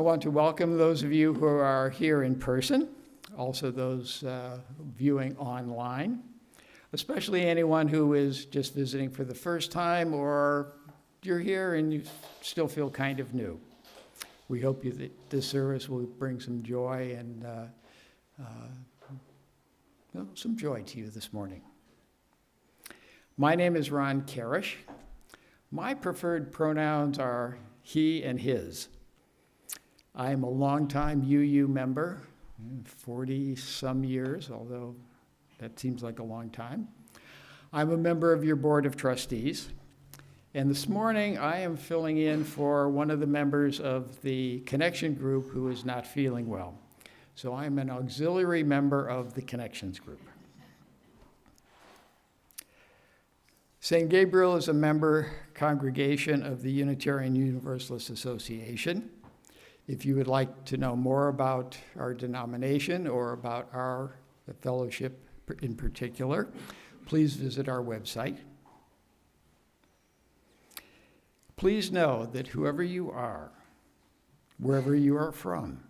I want to welcome those of you who are here in person, also those viewing online, especially anyone who is just visiting for the first time, or you're here and you still feel kind of new. We hope that this service will bring some joy and some joy to you this morning. My name is Jacquie Karash. My preferred pronouns are he and his. I am a longtime UU member, 40-some years, although that seems like a long time. I'm a member of your board of trustees, and this morning I am filling in for one of the members of the connection group who is not feeling well. So I'm an auxiliary member of the connections group. St. Gabriel is a member congregation of the Unitarian Universalist Association. If you would like to know more about our denomination or about our fellowship in particular, please visit our website. Please know that whoever you are, wherever you are from,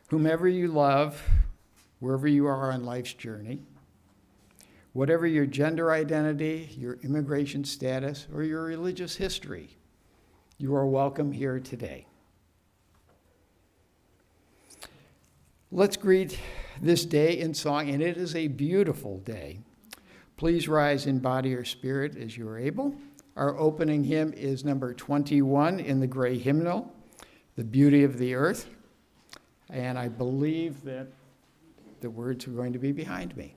whomever you love, wherever you are on life's journey, whatever your gender identity, your immigration status, or your religious history, you are welcome here today. Let's greet this day in song, and it is a beautiful day. Please rise in body or spirit as you are able. Our opening hymn is number 21 in the gray hymnal, The Beauty of the Earth, and I believe that the words are going to be behind me.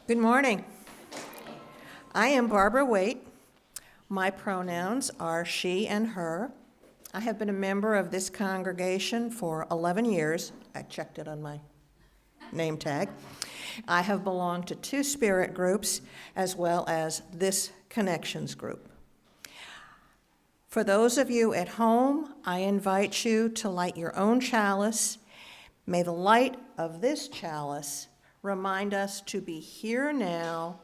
Good morning. I am Barbara Waite. My pronouns are she and her. I have been a member of this congregation for 11 years. I checked it on my name tag. I have belonged to 2 spirit groups as well as this connections group. For those of you at home, I invite you to light your own chalice. May the light of this chalice remind us to be here now,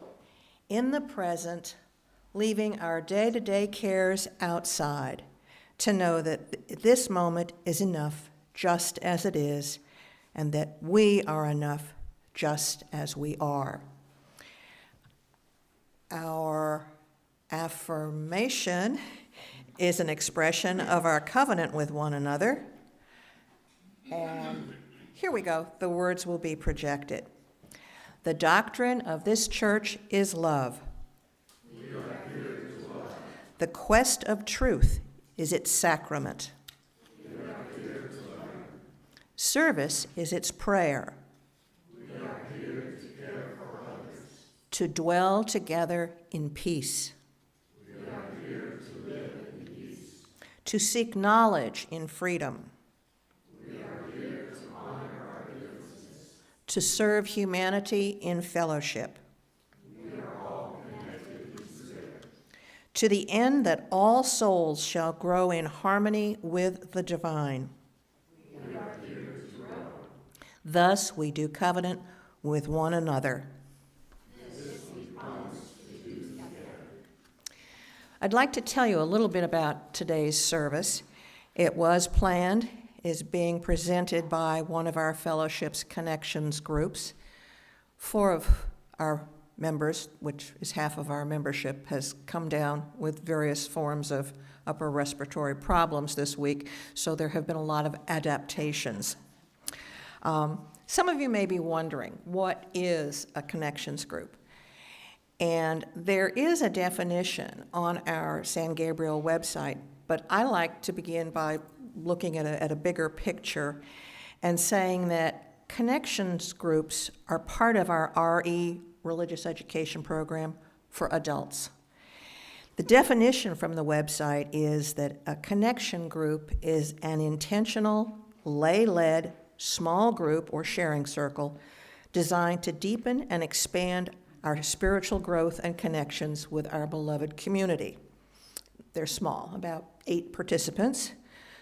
in the present, leaving our day-to-day cares outside, to know that this moment is enough just as it is, and that we are enough just as we are. Our affirmation is an expression of our covenant with one another. And here we go. The words will be projected. The doctrine of this church is love. We are here to love. The quest of truth is its sacrament. We are here to learn. Service is its prayer. We are here to care for others. To dwell together in peace. We are here to live in peace. To seek knowledge in freedom. We are here to honor our differences. To serve humanity in fellowship. We are all connected in spirit. To the end that all souls shall grow in harmony with the divine. We are here to grow. Thus we do covenant with one another. This we promise to do together. I'd like to tell you a little bit about today's service. It was planned, is being presented by one of our fellowship's connections groups. 4 of our members, which is half of our membership, has come down with various forms of upper respiratory problems this week, so there have been a lot of adaptations. Some of you may be wondering, what is a connections group? And there is a definition on our San Gabriel website, but I like to begin by looking at a bigger picture and saying that connections groups are part of our RE, religious education program, for adults. The definition from the website is that a connection group is an intentional, lay-led, small group or sharing circle designed to deepen and expand our spiritual growth and connections with our beloved community. They're small, about 8 participants.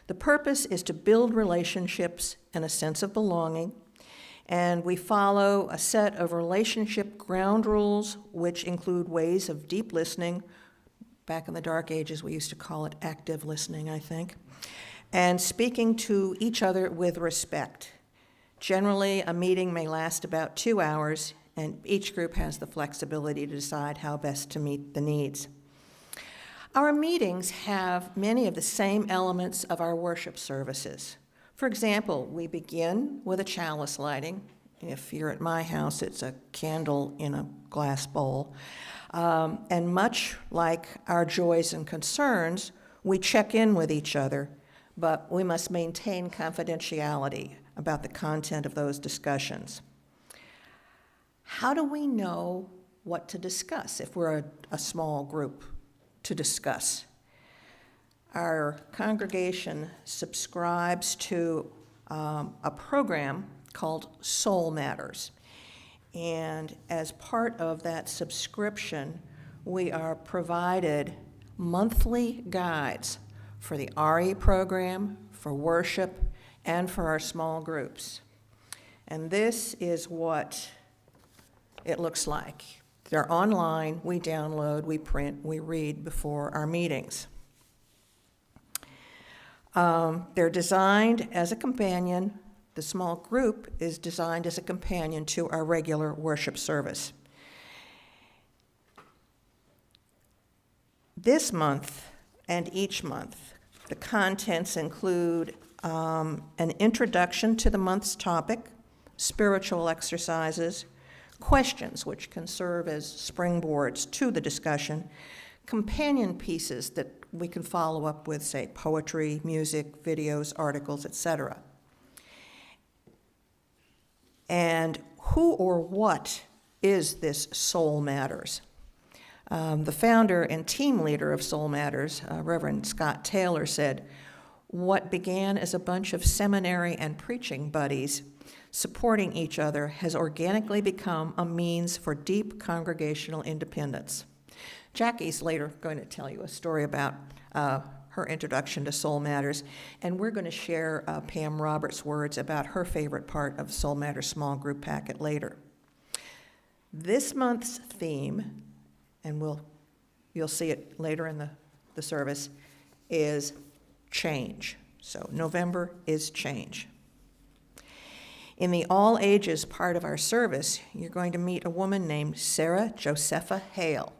The purpose is to build relationships and a sense of belonging, and we follow a set of relationship ground rules, which include ways of deep listening. Back in the dark ages, we used to call it active listening, I think, and speaking to each other with respect. Generally, a meeting may last about 2 hours, and each group has the flexibility to decide how best to meet the needs. Our meetings have many of the same elements of our worship services. For example, we begin with a chalice lighting. If you're at my house, it's a candle in a glass bowl. And much like our joys and concerns, we check in with each other, but we must maintain confidentiality about the content of those discussions. How do we know what to discuss if we're a small group to discuss? Our congregation subscribes to a program called Soul Matters. And as part of that subscription, we are provided monthly guides for the RE program, for worship, and for our small groups. And this is what it looks like. They're online, we download, we print, we read before our meetings. They're designed as a companion. The small group is designed as a companion to our regular worship service. This month and each month, the contents include an introduction to the month's topic, spiritual exercises, questions which can serve as springboards to the discussion, companion pieces that we can follow up with, say, poetry, music, videos, articles, etc. And who or what is this Soul Matters? The founder and team leader of Soul Matters, Reverend Scott Taylor, said, "What began as a bunch of seminary and preaching buddies supporting each other has organically become a means for deep congregational independence." Jackie's later going to tell you a story about her introduction to Soul Matters, and we're going to share Pam Roberts' words about her favorite part of Soul Matters small group packet later. This month's theme, and you'll see it later in the service, is change. So November is change. In the all ages part of our service, you're going to meet a woman named Sarah Josepha Hale.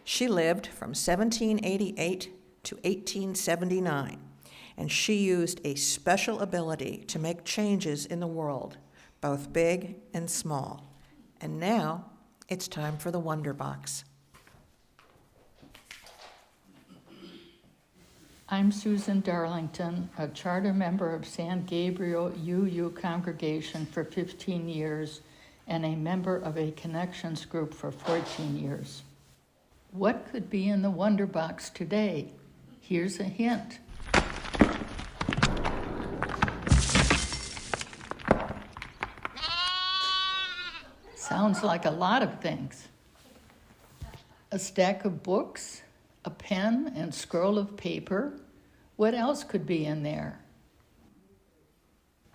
She lived from 1788 to 1879, and she used a special ability to make changes in the world, both big and small. And now it's time for the Wonder Box. I'm Susan Darlington, a charter member of San Gabriel UU congregation for 15 years and a member of a connections group for 14 years. What could be in the Wonder Box today? Here's a hint. Sounds like a lot of things. A stack of books, a pen and scroll of paper. What else could be in there?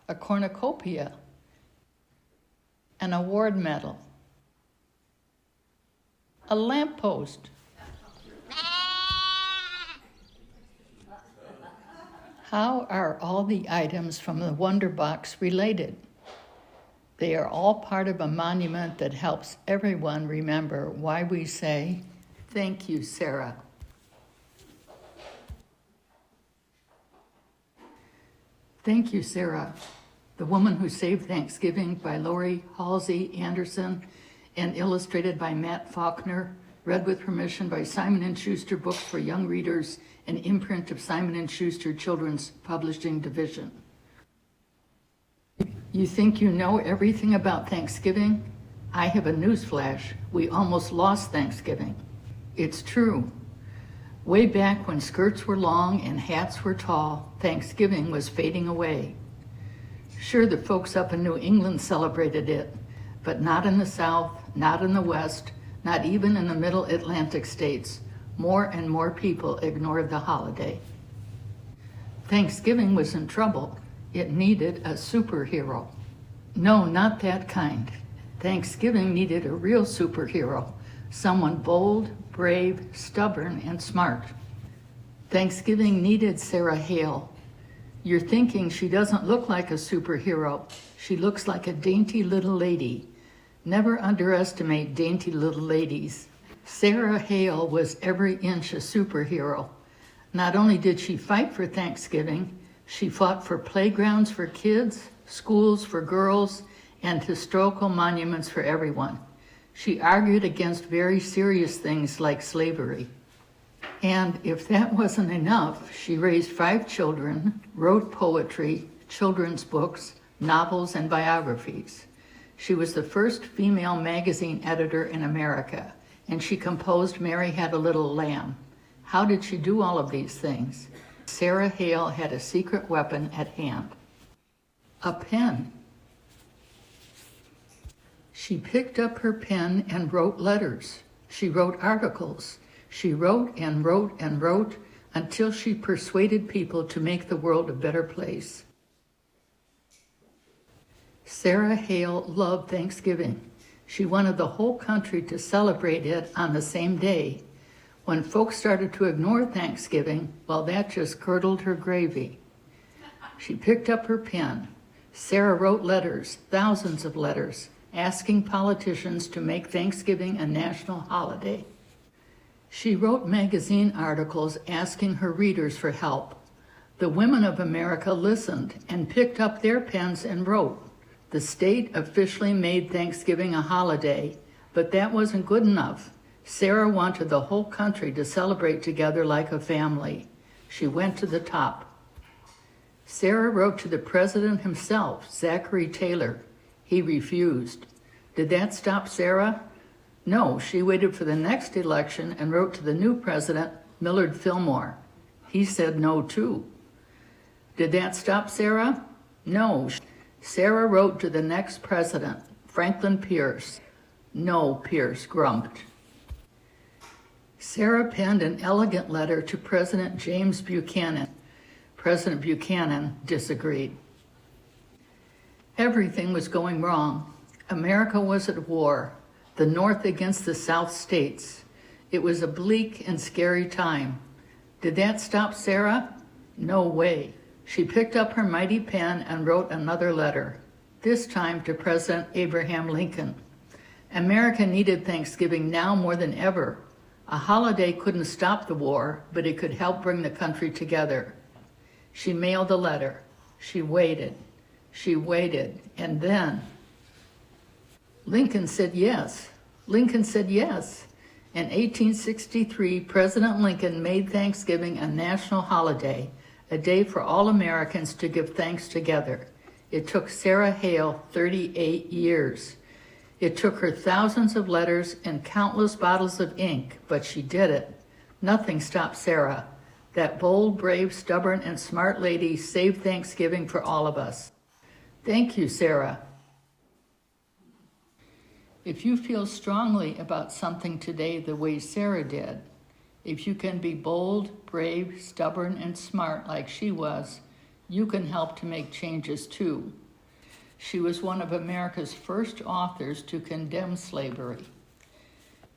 A cornucopia, an award medal, a lamppost. How are all the items from the Wonder Box related? They are all part of a monument that helps everyone remember why we say, "Thank you, Sarah." Thank You, Sarah, The Woman Who Saved Thanksgiving by Lori Halsey Anderson and illustrated by Matt Faulkner, read with permission by Simon & Schuster Books for Young Readers, an imprint of Simon & Schuster Children's Publishing Division. You think you know everything about Thanksgiving? I have a newsflash. We almost lost Thanksgiving. It's true. Way back when skirts were long and hats were tall, Thanksgiving was fading away. Sure, the folks up in New England celebrated it, but not in the South, not in the West, not even in the Middle Atlantic states. More and more people ignored the holiday. Thanksgiving was in trouble. It needed a superhero. No, not that kind. Thanksgiving needed a real superhero, someone bold, brave, stubborn, and smart. Thanksgiving needed Sarah Hale. You're thinking she doesn't look like a superhero. She looks like a dainty little lady. Never underestimate dainty little ladies. Sarah Hale was every inch a superhero. Not only did she fight for Thanksgiving, she fought for playgrounds for kids, schools for girls, and historical monuments for everyone. She argued against very serious things like slavery. And if that wasn't enough, she raised 5 children, wrote poetry, children's books, novels, and biographies. She was the first female magazine editor in America, and she composed Mary Had a Little Lamb. How did she do all of these things? Sarah Hale had a secret weapon at hand. A pen. She picked up her pen and wrote letters. She wrote articles. She wrote and wrote and wrote until she persuaded people to make the world a better place. Sarah Hale loved Thanksgiving. She wanted the whole country to celebrate it on the same day. When folks started to ignore Thanksgiving, well, that just curdled her gravy. She picked up her pen. Sarah wrote letters, thousands of letters, asking politicians to make Thanksgiving a national holiday. She wrote magazine articles asking her readers for help. The women of America listened and picked up their pens and wrote. The state officially made Thanksgiving a holiday, but that wasn't good enough. Sarah wanted the whole country to celebrate together like a family. She went to the top. Sarah wrote to the president himself, Zachary Taylor. He refused. Did that stop Sarah? No, she waited for the next election and wrote to the new president, Millard Fillmore. He said no too. Did that stop Sarah? No. Sarah wrote to the next president, Franklin Pierce. No, Pierce grumped. Sarah penned an elegant letter to President James Buchanan. President Buchanan disagreed. Everything was going wrong. America was at war, the North against the South states. It was a bleak and scary time. Did that stop Sarah? No way. She picked up her mighty pen and wrote another letter, this time to President Abraham Lincoln. America needed Thanksgiving now more than ever. A holiday couldn't stop the war, but it could help bring the country together. She mailed a letter. She waited, and then Lincoln said yes. Lincoln said yes. In 1863, President Lincoln made Thanksgiving a national holiday, a day for all Americans to give thanks together. It took Sarah Hale 38 years. It took her thousands of letters and countless bottles of ink, but she did it. Nothing stopped Sarah. That bold, brave, stubborn, and smart lady saved Thanksgiving for all of us. Thank you, Sarah. If you feel strongly about something today the way Sarah did, if you can be bold, brave, stubborn, and smart like she was, you can help to make changes too. She was one of America's first authors to condemn slavery.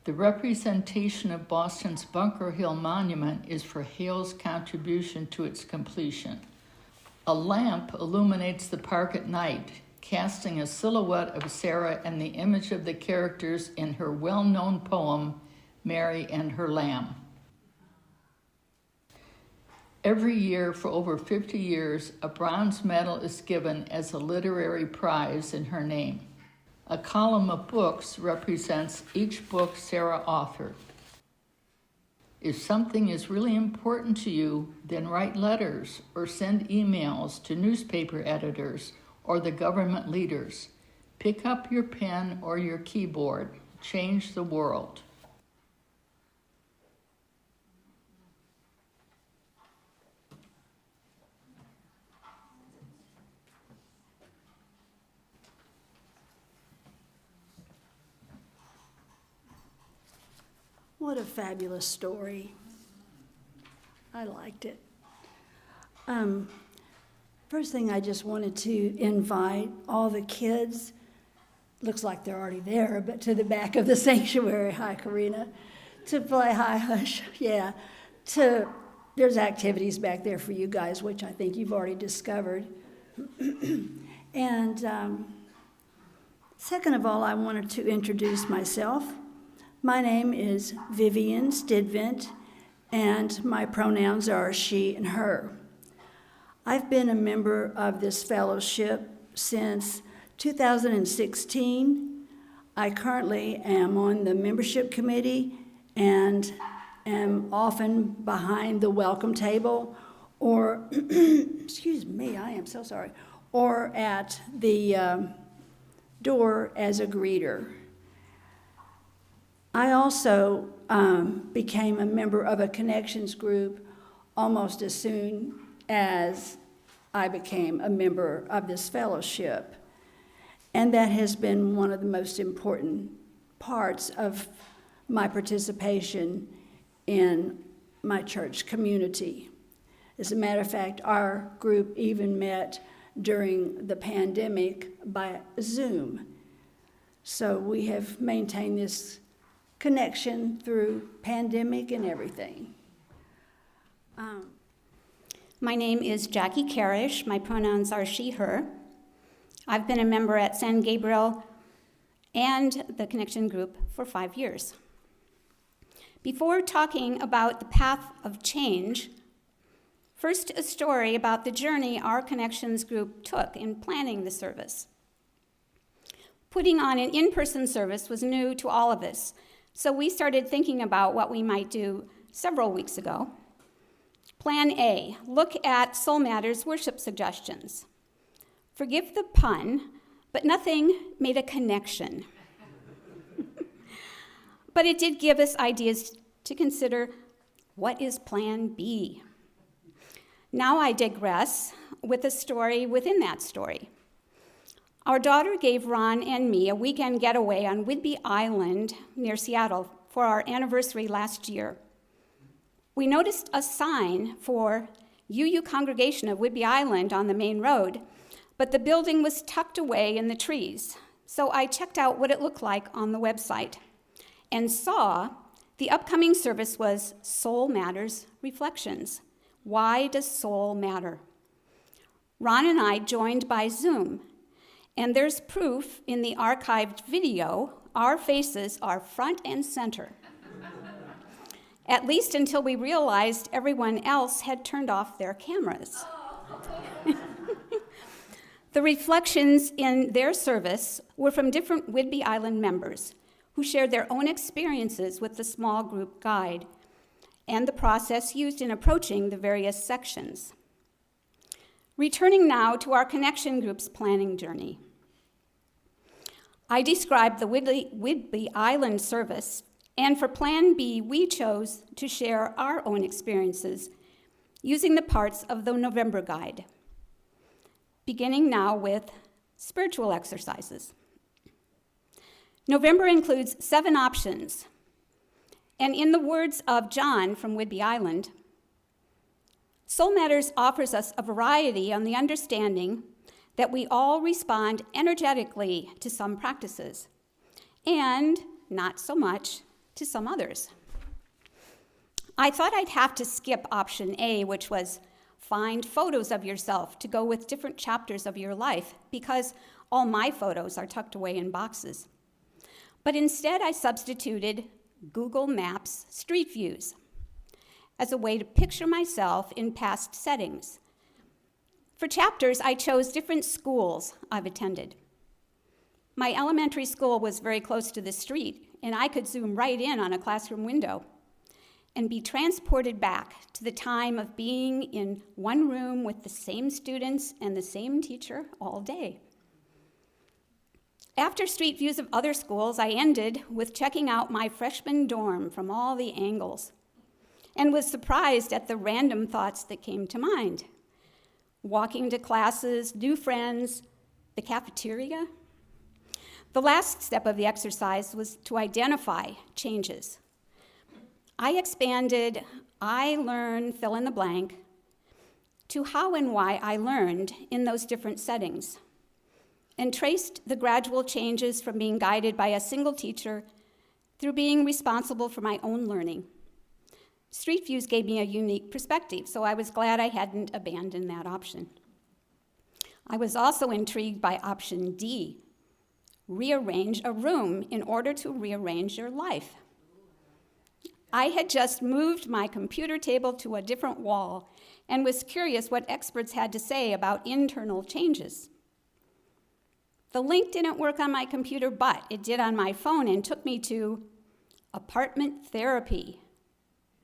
The representation of Boston's Bunker Hill Monument is for Hale's contribution to its completion. A lamp illuminates the park at night, casting a silhouette of Sarah and the image of the characters in her well-known poem, Mary and Her Lamb. Every year for over 50 years, a bronze medal is given as a literary prize in her name. A column of books represents each book Sarah authored. If something is really important to you, then write letters or send emails to newspaper editors or the government leaders. Pick up your pen or your keyboard. Change the world. What a fabulous story. I liked it. First thing, I just wanted to invite all the kids, looks like they're already there, but to the back of the sanctuary, hi Karina, to play Hi Hush. Yeah, there's activities back there for you guys, which I think you've already discovered. And second of all, I wanted to introduce myself. My name is Vivian Stidvent, and my pronouns are she and her. I've been a member of this fellowship since 2016. I currently am on the membership committee and am often behind the welcome table or, excuse me, I am so sorry, or at the door as a greeter. I also became a member of a connections group almost as soon as I became a member of this fellowship. And that has been one of the most important parts of my participation in my church community. As a matter of fact, our group even met during the pandemic by Zoom. So we have maintained this connection through pandemic and everything. My name is Jacquie Karash. My pronouns are she, her. I've been a member at San Gabriel and the Connection Group for 5 years. Before talking about the path of change, first a story about the journey our Connections Group took in planning the service. Putting on an in-person service was new to all of us, so we started thinking about what we might do several weeks ago. Plan A, look at Soul Matters worship suggestions. Forgive the pun, but nothing made a connection. But it did give us ideas to consider, what is Plan B? Now I digress with a story within that story. Our daughter gave Ron and me a weekend getaway on Whidbey Island near Seattle for our anniversary last year. We noticed a sign for UU Congregation of Whidbey Island on the main road, but the building was tucked away in the trees. So I checked out what it looked like on the website and saw the upcoming service was Soul Matters Reflections. Why does soul matter? Ron and I joined by Zoom, and there's proof in the archived video our faces are front and center. At least until we realized everyone else had turned off their cameras. The reflections in their service were from different Whidbey Island members who shared their own experiences with the small group guide and the process used in approaching the various sections. Returning now to our connection group's planning journey. I described the Whidbey Island service, and for Plan B, we chose to share our own experiences using the parts of the November guide, beginning now with spiritual exercises. November includes 7 options, and in the words of John from Whidbey Island, Soul Matters offers us a variety on the understanding that we all respond energetically to some practices, and not so much to some others. I thought I'd have to skip option A, which was find photos of yourself to go with different chapters of your life, because all my photos are tucked away in boxes. But instead, I substituted Google Maps Street Views as a way to picture myself in past settings. For chapters, I chose different schools I've attended. My elementary school was very close to the street, and I could zoom right in on a classroom window and be transported back to the time of being in one room with the same students and the same teacher all day. After street views of other schools, I ended with checking out my freshman dorm from all the angles and was surprised at the random thoughts that came to mind. Walking to classes, new friends, the cafeteria. The last step of the exercise was to identify changes. I expanded I learn, fill in the blank, to how and why I learned in those different settings, and traced the gradual changes from being guided by a single teacher through being responsible for my own learning. Street views gave me a unique perspective, so I was glad I hadn't abandoned that option. I was also intrigued by option D, rearrange a room in order to rearrange your life. I had just moved my computer table to a different wall and was curious what experts had to say about internal changes. The link didn't work on my computer, but it did on my phone and took me to apartment therapy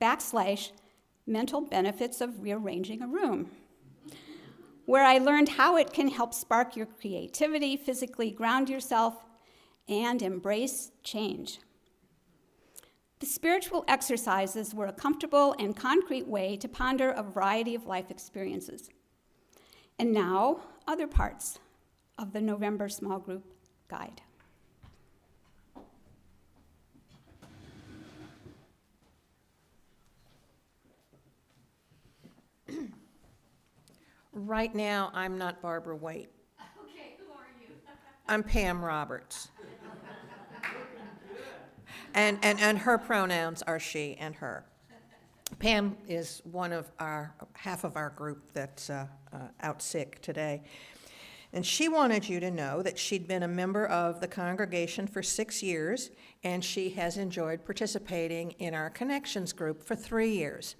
/ mental benefits of rearranging a room, where I learned how it can help spark your creativity, physically ground yourself, and embrace change. The spiritual exercises were a comfortable and concrete way to ponder a variety of life experiences. And now, other parts of the November Small Group Guide. Right now, I'm not Barbara Waite. Okay, who are you? I'm Pam Roberts. And her pronouns are she and her. Pam is half of our group that's out sick today. And she wanted you to know that she'd been a member of the congregation for 6 years, and she has enjoyed participating in our connections group for 3 years.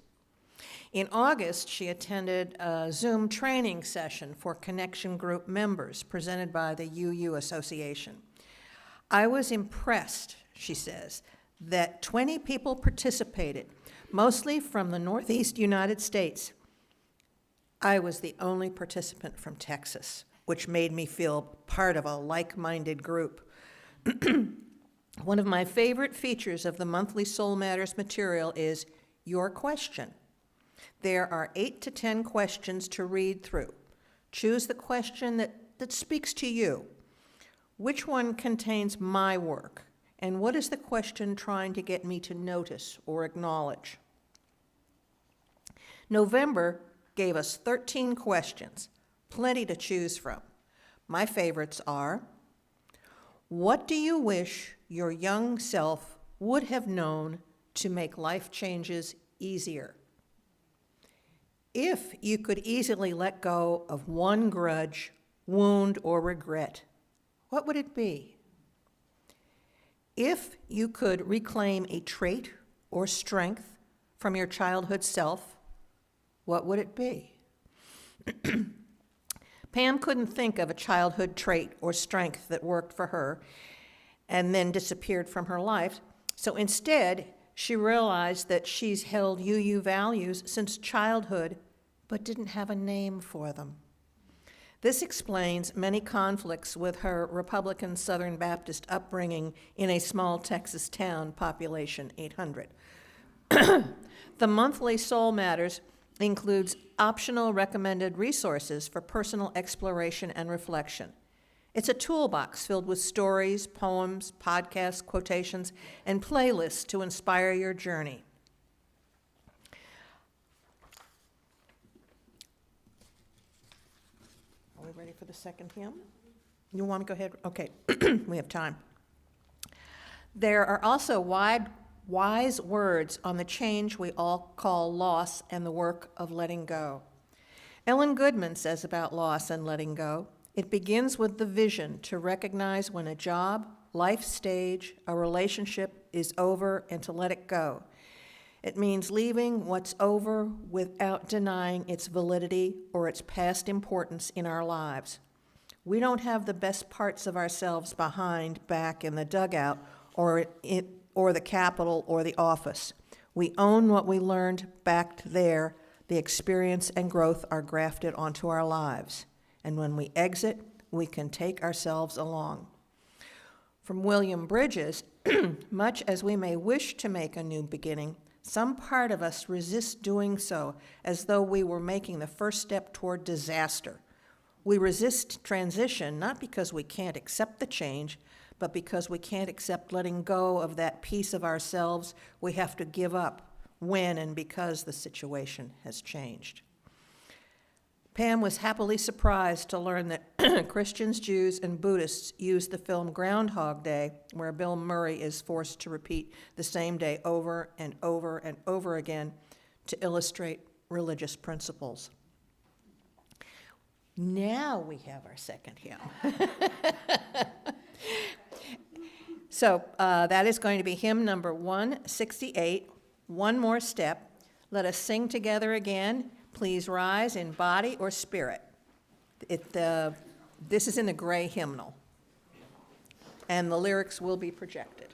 In August, she attended a Zoom training session for connection group members presented by the UU Association. I was impressed, she says, that 20 people participated, mostly from the Northeast United States. I was the only participant from Texas, which made me feel part of a like-minded group. One of my favorite features of the monthly Soul Matters material is your question. There are 8 to 10 questions to read through. Choose the question that speaks to you. Which one contains my work? And what is the question trying to get me to notice or acknowledge? November gave us 13 questions, plenty to choose from. My favorites are, what do you wish your young self would have known to make life changes easier? If you could easily let go of one grudge, wound, or regret, what would it be? If you could reclaim a trait or strength from your childhood self, what would it be? Pam couldn't think of a childhood trait or strength that worked for her and then disappeared from her life. So instead, she realized that she's held UU values since childhood, but didn't have a name for them. This explains many conflicts with her Republican Southern Baptist upbringing in a small Texas town, population 800. The monthly Soul Matters includes optional recommended resources for personal exploration and reflection. It's a toolbox filled with stories, poems, podcasts, quotations, and playlists to inspire your journey. Are we ready for the second hymn? You want me to go ahead? Okay, we have time. There are also wise words on the change we all call loss and the work of letting go. Ellen Goodman says about loss and letting go, it begins with the vision to recognize when a job, life stage, a relationship is over and to let it go. It means leaving what's over without denying its validity or its past importance in our lives. We don't have the best parts of ourselves back in the dugout or the Capitol or the office. We own what we learned back there. The experience and growth are grafted onto our lives. And when we exit, we can take ourselves along. From William Bridges, much as we may wish to make a new beginning, some part of us resists doing so as though we were making the first step toward disaster. We resist transition not because we can't accept the change, but because we can't accept letting go of that piece of ourselves we have to give up when and because the situation has changed. Pam was happily surprised to learn that Christians, Jews, and Buddhists use the film Groundhog Day, where Bill Murray is forced to repeat the same day over and over and over again to illustrate religious principles. Now we have our second hymn. So that is going to be hymn number 168, One More Step. Let us sing together again. Please rise in body or spirit. This is in the gray hymnal, and the lyrics will be projected.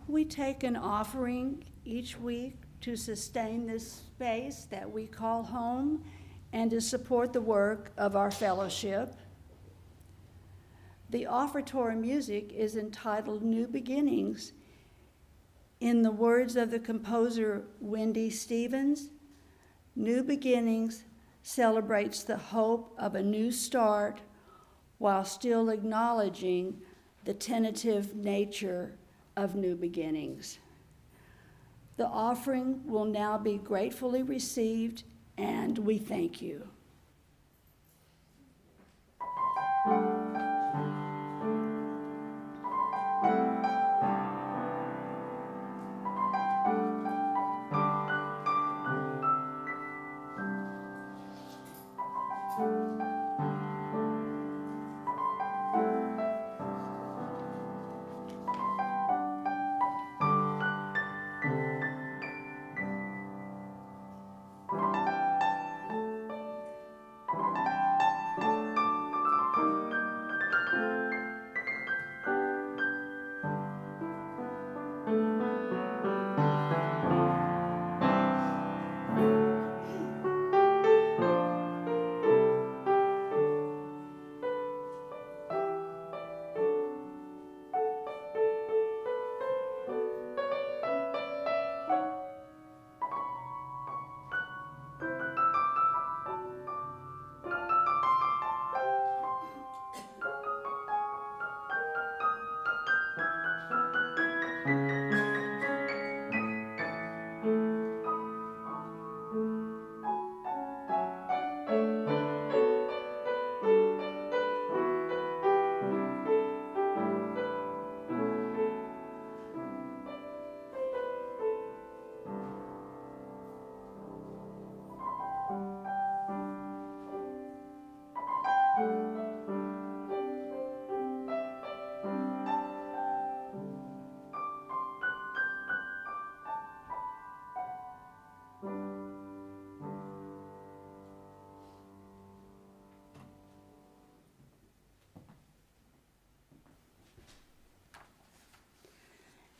We take an offering each week to sustain this space that we call home and to support the work of our fellowship. The offertory music is entitled New Beginnings. In the words of the composer Wendy Stevens, New Beginnings celebrates the hope of a new start while still acknowledging the tentative nature of new beginnings. The offering will now be gratefully received, and we thank you.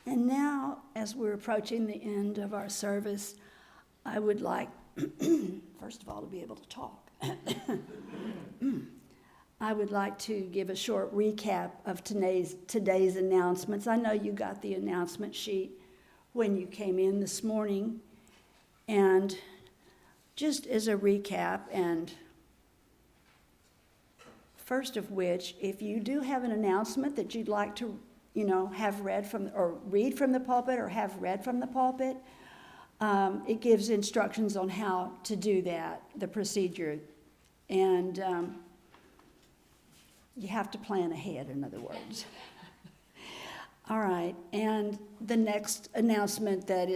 And now, as we're approaching the end of our service, I would like, first of all, to be able to talk. I would like to give a short recap of today's announcements. I know you got the announcement sheet when you came in this morning. And just as a recap, and first of which, if you do have an announcement that you'd like to have read from, or read from the pulpit, or have read from the pulpit, it gives instructions on how to do that, the procedure. And you have to plan ahead, in other words. All right, and the next announcement that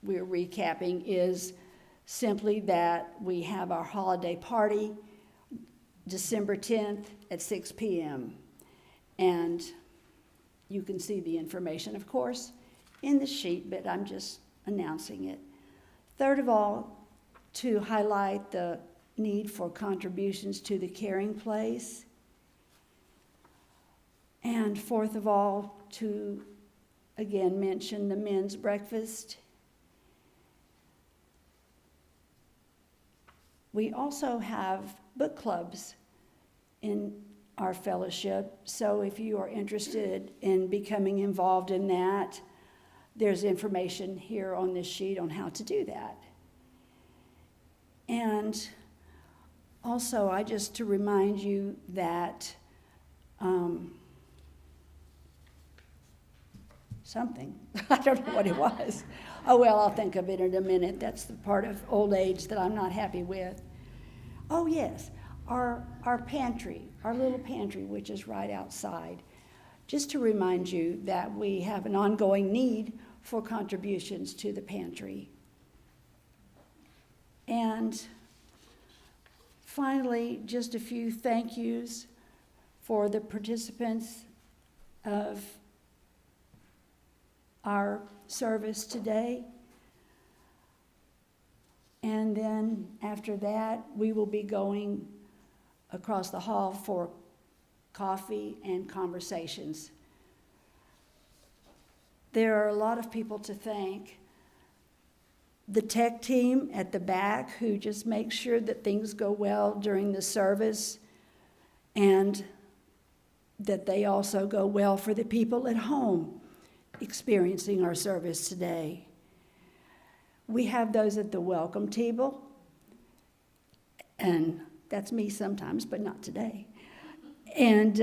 we're recapping is simply that we have our holiday party December 10th at 6 p.m. And you can see the information, of course, in the sheet, but I'm just announcing it. Third of all, to highlight the need for contributions to the caring place. And fourth of all, to again mention the men's breakfast. We also have book clubs in our fellowship, so if you are interested in becoming involved in that, there's information here on this sheet on how to do that. And also, just to remind you that something, I don't know what it was. Oh, well, I'll think of it in a minute. That's the part of old age that I'm not happy with. Oh, yes, our pantry, our little pantry, which is right outside. Just to remind you that we have an ongoing need for contributions to the pantry. And finally, just a few thank yous for the participants of our service today. And then after that, we will be going across the hall for coffee and conversations. There are a lot of people to thank. The tech team at the back who just makes sure that things go well during the service and that they also go well for the people at home experiencing our service today. We have those at the welcome table, and that's me sometimes, but not today. And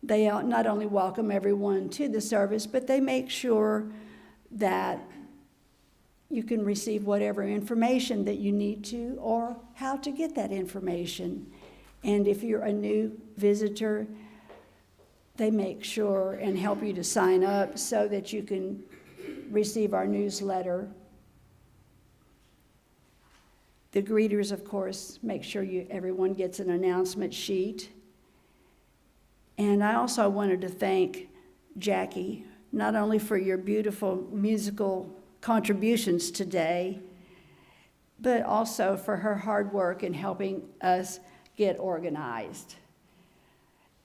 they not only welcome everyone to the service, but they make sure that you can receive whatever information that you need to or how to get that information. And if you're a new visitor, they make sure and help you to sign up so that you can receive our newsletter. The greeters, of course, make sure everyone gets an announcement sheet. And I also wanted to thank Jackie, not only for your beautiful musical contributions today, but also for her hard work in helping us get organized.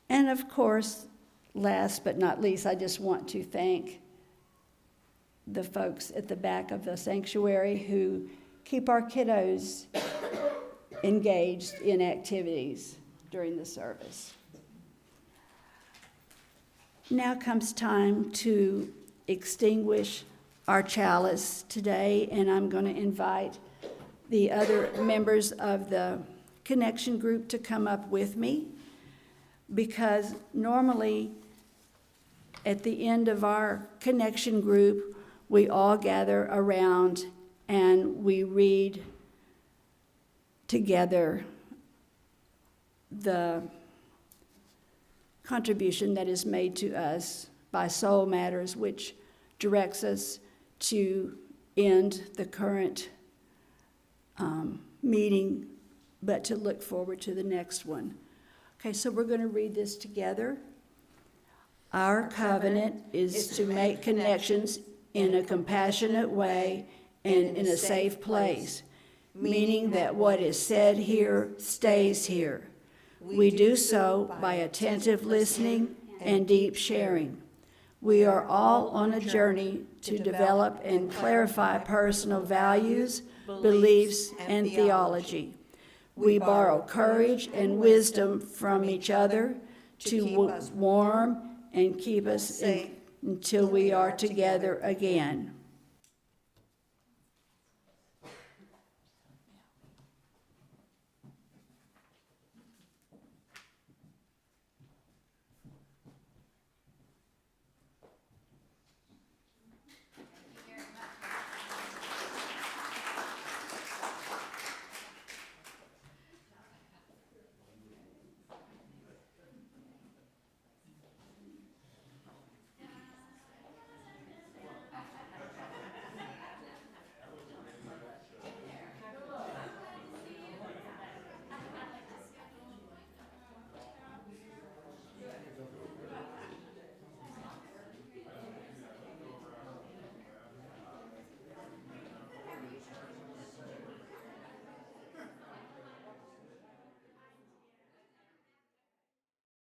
And of course, last but not least, I just want to thank the folks at the back of the sanctuary who keep our kiddos engaged in activities during the service. Now comes time to extinguish our chalice today, and I'm going to invite the other members of the connection group to come up with me, because normally at the end of our connection group, we all gather around and we read together the contribution that is made to us by Soul Matters, which directs us to end the current meeting, but to look forward to the next one. Okay, so we're going to read this together. Our covenant is to make connections in a compassionate way and in a safe place, meaning that what is said here stays here. We do so by attentive listening and deep sharing. We are all on a journey to develop and clarify personal values, beliefs, and theology. We borrow courage and wisdom from each other to warm and keep us safe until we are together again.